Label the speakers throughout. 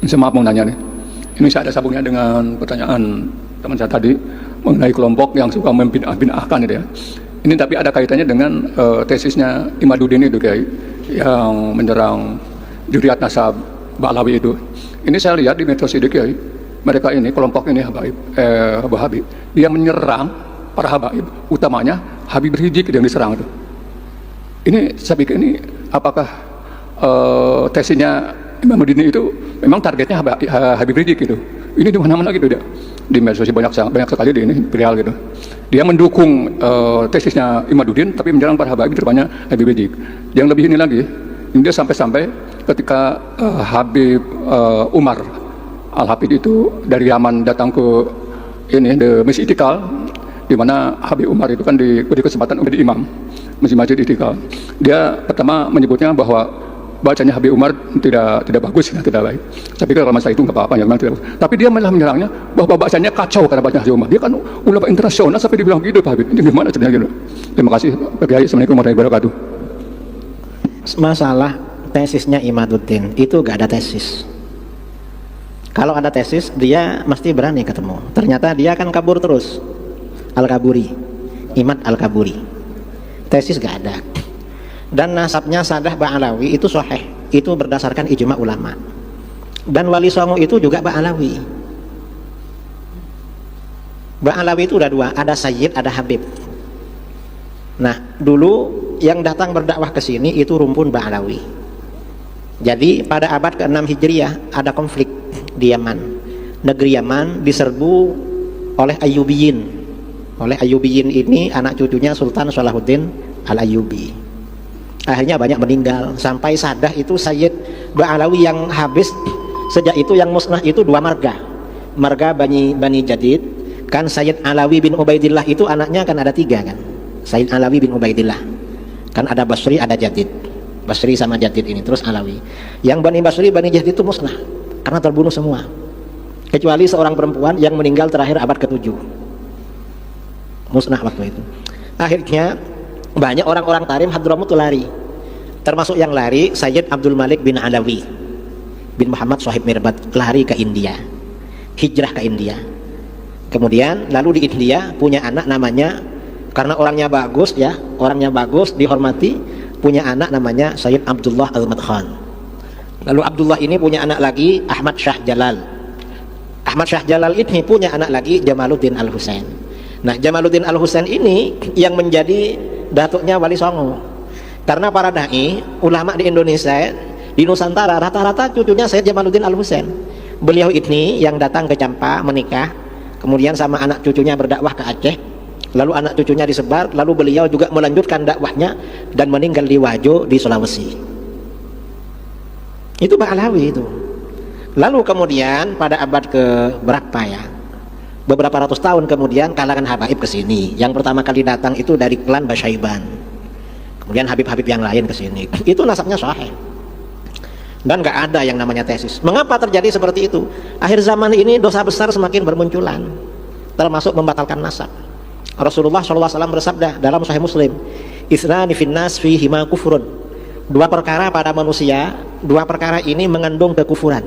Speaker 1: Saya maaf mau nanya nih. Ini saya ada sambungnya dengan pertanyaan teman saya tadi mengenai kelompok yang suka membid'ah-bid'ahkan itu ya. Ini tapi ada kaitannya dengan tesisnya Imaduddin itu Kiai yang menyerang juriat nasab Ba'alawi itu. Ini saya lihat di medsos itu Kiai, mereka ini kelompok ini Habib, dia menyerang para habaib, utamanya Habib Rizik yang diserang itu. Ini saya pikir ini apakah tesisnya Imaduddin itu memang targetnya Habib Rizik gitu. Ini di mana-mana gitu dia. Di medsos banyak sekali di ini viral gitu. Dia mendukung tesisnya Imaduddin tapi menyerang para habaib terbanyak Habib Rizik. Yang lebih ini lagi, ini dia sampai ketika Habib Umar Al-Hafidh itu dari Yaman datang ke ini the Masjid Istiqlal, di mana Habib Umar itu kan diberi kesempatan menjadi imam Masjid Istiqlal. Dia pertama menyebutnya bahwa bacanya Habib Umar tidak bagus, tidak baik. Tapi kalau masalah itu nggak apa-apa, ya, memang tidak bagus. Tapi dia malah menyerangnya bahwa bacanya kacau karena bacanya Habib Umar. Dia kan ulama internasional sampai dibilang gitu Pak Habib. Ini gimana ceritanya gitu? Terima kasih Pak Kiai. Assalamualaikum warahmatullahi wabarakatuh.
Speaker 2: Masalah tesisnya Imaduddin itu gak ada tesis. Kalau ada tesis dia mesti berani ketemu. Ternyata dia kan kabur terus. Al-Kaburi, Imad Al-Kaburi. Tesis gak ada. Dan nasabnya Sadah Ba'alawi itu sahih, itu berdasarkan ijma ulama. Dan Wali Songo itu juga Ba'alawi. Ba'alawi itu ada dua, ada Sayyid, ada Habib. Nah, dulu yang datang berdakwah ke sini itu rumpun Ba'alawi. Jadi pada abad ke-6 Hijriah ada konflik di Yaman. Negeri Yaman diserbu oleh Ayyubiyin. Oleh Ayyubiyin ini anak cucunya Sultan Salahuddin Al-Ayyubi. Akhirnya banyak meninggal sampai Sadah itu Sayyid Ba'alawi yang habis. Sejak itu yang musnah itu dua marga Bani Jadid kan. Sayyid Alawi bin Ubaidillah itu anaknya kan ada tiga kan. Sayyid Alawi bin Ubaidillah kan, ada Basri, ada Jadid. Basri sama Jadid ini, terus Alawi. Yang Bani Basri, Bani Jadid itu musnah karena terbunuh semua, kecuali seorang perempuan yang meninggal terakhir abad ke-7, musnah waktu itu. Akhirnya banyak orang-orang Tarim Hadramut lari, termasuk yang lari Sayyid Abdul Malik bin Alawi bin Muhammad Shahib Mirbat, lari ke India, hijrah ke India. Kemudian lalu di India punya anak namanya, karena orangnya bagus ya, orangnya bagus, dihormati, punya anak namanya Sayyid Abdullah Al-Madkhan. Lalu Abdullah ini punya anak lagi Ahmad Shah Jalal. Ahmad Shah Jalal ini punya anak lagi Jamaluddin Al-Husain. Nah, Jamaluddin Al-Husain ini yang menjadi datuknya Wali Songo. Karena para dai ulama di Indonesia, di Nusantara rata-rata cucunya Sayyid Jamaluddin Al-Husain. Beliau ini yang datang ke Campa menikah, kemudian sama anak cucunya berdakwah ke Aceh, lalu anak cucunya disebar, lalu beliau juga melanjutkan dakwahnya dan meninggal di Wajo di Sulawesi. Itu Ba'alawi itu. Lalu kemudian pada abad ke berapa ya, beberapa ratus tahun kemudian kalangan habaib ke sini. Yang pertama kali datang itu dari klan Basyaiban, kemudian habib-habib yang lain ke sini. Itu nasabnya sahih dan gak ada yang namanya tesis. Mengapa terjadi seperti itu? Akhir zaman ini dosa besar semakin bermunculan, termasuk membatalkan nasab. Rasulullah SAW bersabda dalam Sahih Muslim, "Isnani finnas fihima kufrun." Dua perkara pada manusia, dua perkara ini mengandung kekufuran.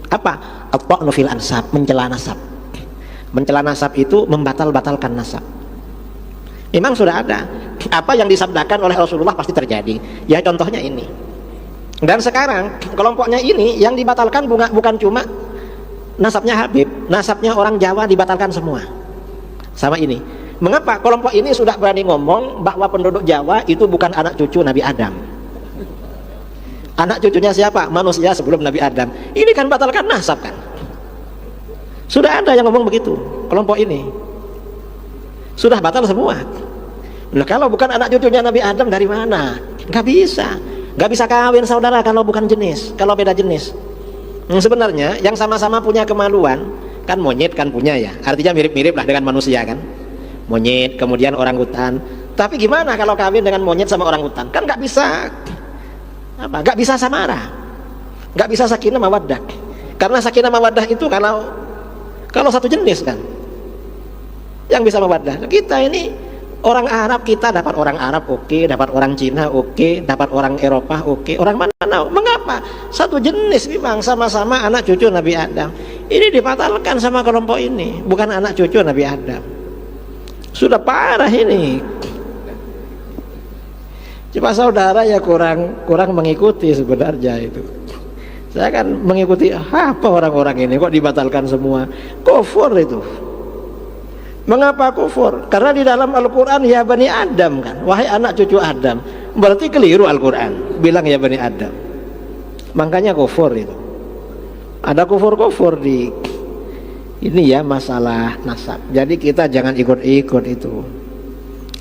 Speaker 2: Apa? At-ta'nu fil ansab, mencela nasab. Mencela nasab itu membatalkan nasab. Memang sudah ada. Apa yang disabdakan oleh Rasulullah pasti terjadi. Ya contohnya ini. Dan sekarang kelompoknya ini yang dibatalkan bukan cuma nasabnya Habib, nasabnya orang Jawa dibatalkan semua. Sama ini. Mengapa kelompok ini sudah berani ngomong bahwa penduduk Jawa itu bukan anak cucu Nabi Adam? Anak cucunya siapa? Manusia sebelum Nabi Adam. Ini kan batalkan nasab kan? Sudah ada yang ngomong begitu. Kelompok ini sudah batal semua. Nah, kalau bukan anak cucunya Nabi Adam dari mana? Gak bisa kawin saudara kalau bukan jenis, kalau beda jenis. Sebenarnya yang sama-sama punya kemaluan kan, monyet kan punya ya, artinya mirip-mirip lah dengan manusia kan, monyet kemudian orangutan. Tapi gimana kalau kawin dengan monyet sama orangutan? Kan nggak bisa nggak bisa samara, nggak bisa sakinah mawaddah. Karena sakinah mawaddah itu kalau satu jenis kan yang bisa mawaddah. Kita ini Orang Arab kita dapat orang Arab oke, dapat orang Cina oke, dapat orang Eropa oke, orang mana? Mengapa? Satu jenis memang, sama-sama anak cucu Nabi Adam. Ini dibatalkan sama kelompok ini, bukan anak cucu Nabi Adam. Sudah parah ini. Cuma saudara ya kurang mengikuti sebenarnya itu. Saya kan mengikuti apa orang-orang ini kok dibatalkan semua? Kufur itu. Mengapa kufur? Karena di dalam Al-Quran ya Bani Adam kan, wahai anak cucu Adam. Berarti keliru Al-Quran bilang ya Bani Adam. Makanya kufur itu. Ada kufur-kufur di ini ya, masalah nasab. Jadi kita jangan ikut-ikut itu.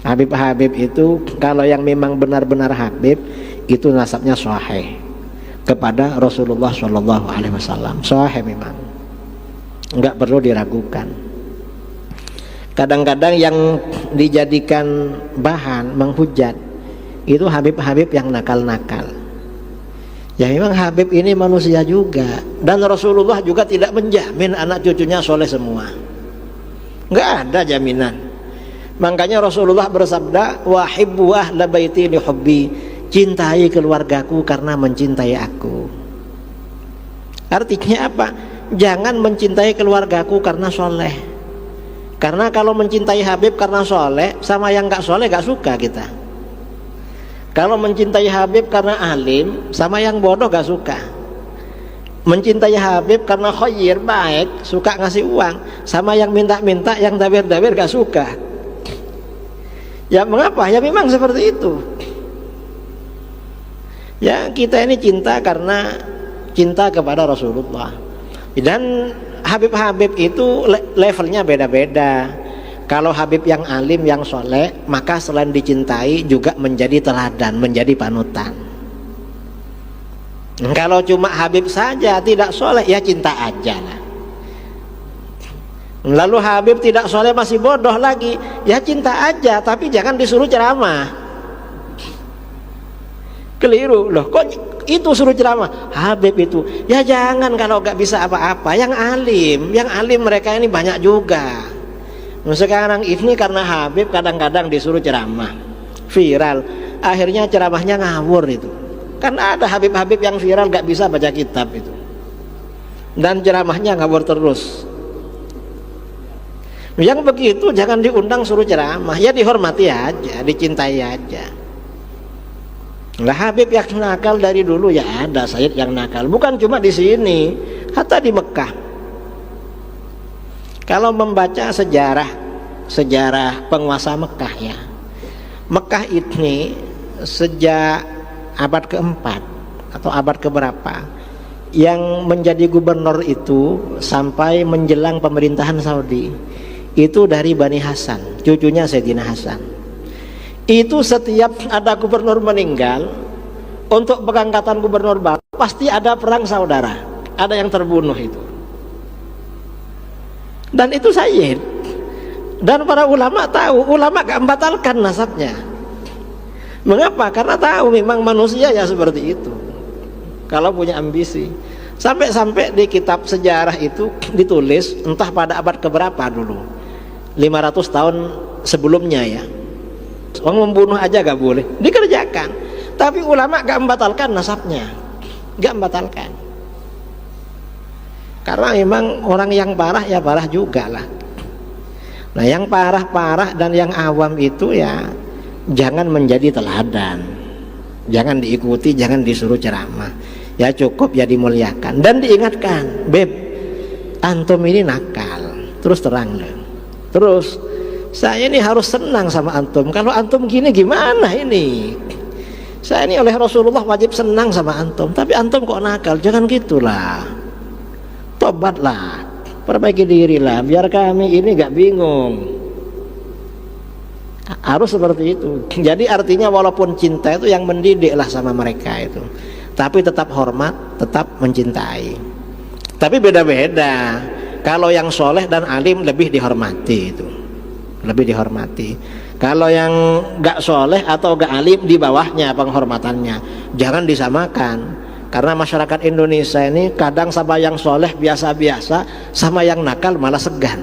Speaker 2: Habib-habib itu kalau yang memang benar-benar habib itu nasabnya sahih kepada Rasulullah SAW. Sahih memang, enggak perlu diragukan. Kadang-kadang yang dijadikan bahan menghujat itu habib-habib yang nakal-nakal. Ya memang habib ini manusia juga, dan Rasulullah juga tidak menjamin anak cucunya soleh semua. Enggak ada jaminan. Makanya Rasulullah bersabda, wahibbu ahla baiti li hubbi, cintai keluargaku karena mencintai aku. Artinya apa? Jangan mencintai keluargaku karena soleh. Karena kalau mencintai Habib karena soleh, sama yang gak soleh gak suka kita. Kalau mencintai Habib karena alim, sama yang bodoh gak suka. Mencintai Habib karena khair, baik, suka ngasih uang, sama yang minta-minta, yang dabir-dabir gak suka. Ya mengapa? Ya memang seperti itu. Ya kita ini cinta karena cinta kepada Rasulullah. Dan Habib-habib itu levelnya beda-beda. Kalau Habib yang alim, yang soleh, maka selain dicintai juga menjadi teladan, menjadi panutan. Kalau cuma Habib saja tidak soleh, ya cinta aja lah. Lalu Habib tidak soleh masih bodoh lagi, ya cinta aja, tapi jangan disuruh ceramah. Keliru loh, kok itu suruh ceramah Habib itu? Ya jangan kalau gak bisa apa-apa. Yang alim mereka ini banyak juga. Sekarang ini karena Habib kadang-kadang disuruh ceramah viral, akhirnya ceramahnya ngawur itu. Kan ada Habib-habib yang viral gak bisa baca kitab itu, dan ceramahnya ngawur terus. Yang begitu jangan diundang suruh ceramah, ya dihormati aja, dicintai aja. Lah Habib yang nakal dari dulu ya ada Sayyid yang nakal, bukan cuma di sini, hatta di Mekah. Kalau membaca sejarah penguasa Mekah ya, Mekah ini sejak abad keempat atau abad keberapa, yang menjadi gubernur itu sampai menjelang pemerintahan Saudi itu dari Bani Hasan, cucunya Sayyidina Hasan. Itu setiap ada gubernur meninggal, untuk pengangkatan gubernur baru pasti ada perang saudara, ada yang terbunuh itu. Dan itu Sayyid. Dan para ulama tahu, ulama gak membatalkan nasabnya. Mengapa? Karena tahu memang manusia ya seperti itu. Kalau punya ambisi. Sampai-sampai di kitab sejarah itu ditulis, entah pada abad keberapa dulu, 500 tahun sebelumnya ya, orang membunuh aja gak boleh, dikerjakan. Tapi ulama gak membatalkan nasabnya, gak membatalkan. Karena memang orang yang parah ya parah juga lah. Nah yang parah-parah dan yang awam itu ya jangan menjadi teladan, jangan diikuti, jangan disuruh ceramah. Ya cukup ya dimuliakan dan diingatkan, Beb, antum ini nakal, terus terang deh. Terus saya ini harus senang sama antum. Kalau antum gini gimana ini? Saya ini oleh Rasulullah wajib senang sama antum, tapi antum kok nakal? Jangan gitulah. Tobatlah, perbaiki dirilah, biar kami ini gak bingung. Harus seperti itu. Jadi artinya walaupun cinta itu yang mendidik lah sama mereka itu, tapi tetap hormat, tetap mencintai. Tapi beda-beda. Kalau yang soleh dan alim lebih dihormati itu, lebih dihormati. Kalau yang gak soleh atau gak alim di bawahnya penghormatannya, jangan disamakan. Karena masyarakat Indonesia ini kadang sama yang soleh biasa-biasa, sama yang nakal malah segan.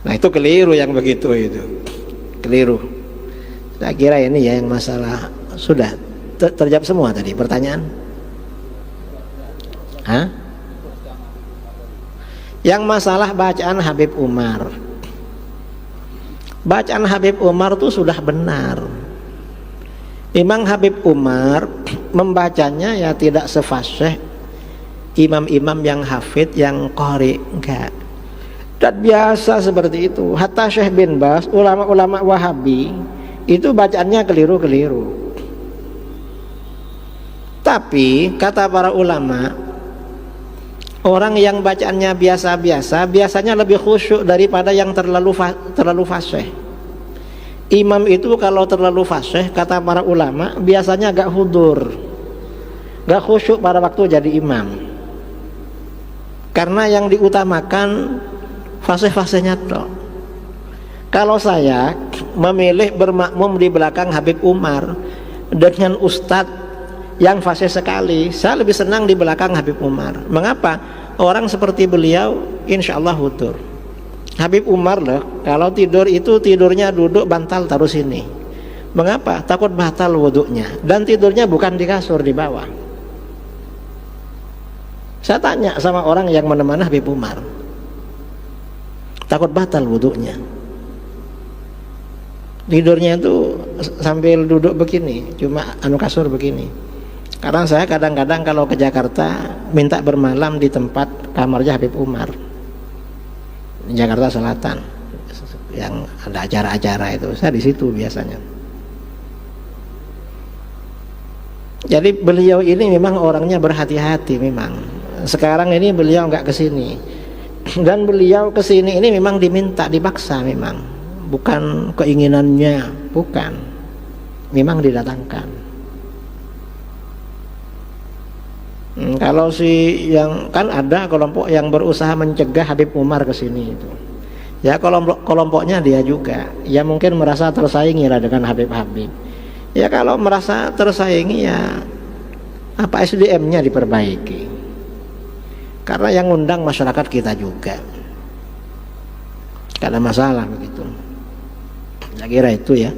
Speaker 2: Nah itu keliru yang begitu itu, keliru. Saya kira ini ya yang masalah sudah terjawab semua tadi pertanyaan. Hah? Yang masalah bacaan Habib Umar. Bacaan Habib Umar itu sudah benar. Imam Habib Umar membacanya ya tidak sefasih imam-imam yang hafid, yang qari, enggak. Dan biasa seperti itu. Hatta Syekh bin Bas, ulama-ulama Wahabi itu bacaannya keliru-keliru. Tapi kata para ulama, orang yang bacaannya biasa-biasa biasanya lebih khusyuk daripada yang terlalu fasih. Imam itu kalau terlalu fasih, kata para ulama, biasanya agak hudur, gak khusyuk pada waktu jadi imam. Karena yang diutamakan fasih-fasihnya toh. Kalau saya memilih bermakmum di belakang Habib Umar dengan ustadz yang fasih sekali, saya lebih senang di belakang Habib Umar. Mengapa? Orang seperti beliau insya Allah hudur. Habib Umar loh, kalau tidur itu tidurnya duduk bantal taruh sini. Mengapa? Takut batal wudhunya. Dan tidurnya bukan di kasur, di bawah. Saya tanya sama orang yang menemani Habib Umar, takut batal wudhunya. Tidurnya itu sambil duduk begini, cuma kasur begini. Karena saya kadang-kadang kalau ke Jakarta minta bermalam di tempat kamarnya Habib Umar, Jakarta Selatan, yang ada acara-acara itu, saya di situ biasanya. Jadi beliau ini memang orangnya berhati-hati memang. Sekarang ini beliau nggak kesini, dan beliau kesini ini memang diminta, dipaksa memang, bukan keinginannya, bukan, memang didatangkan. Kalau si yang kan ada kelompok yang berusaha mencegah Habib Umar ke sini itu. Ya kelompoknya dia juga. Ya mungkin merasa tersaingi lah dengan Habib-Habib. Ya kalau merasa tersaingi ya apa SDM-nya diperbaiki. Karena yang ngundang masyarakat kita juga. Gak ada masalah begitu. Saya kira itu ya.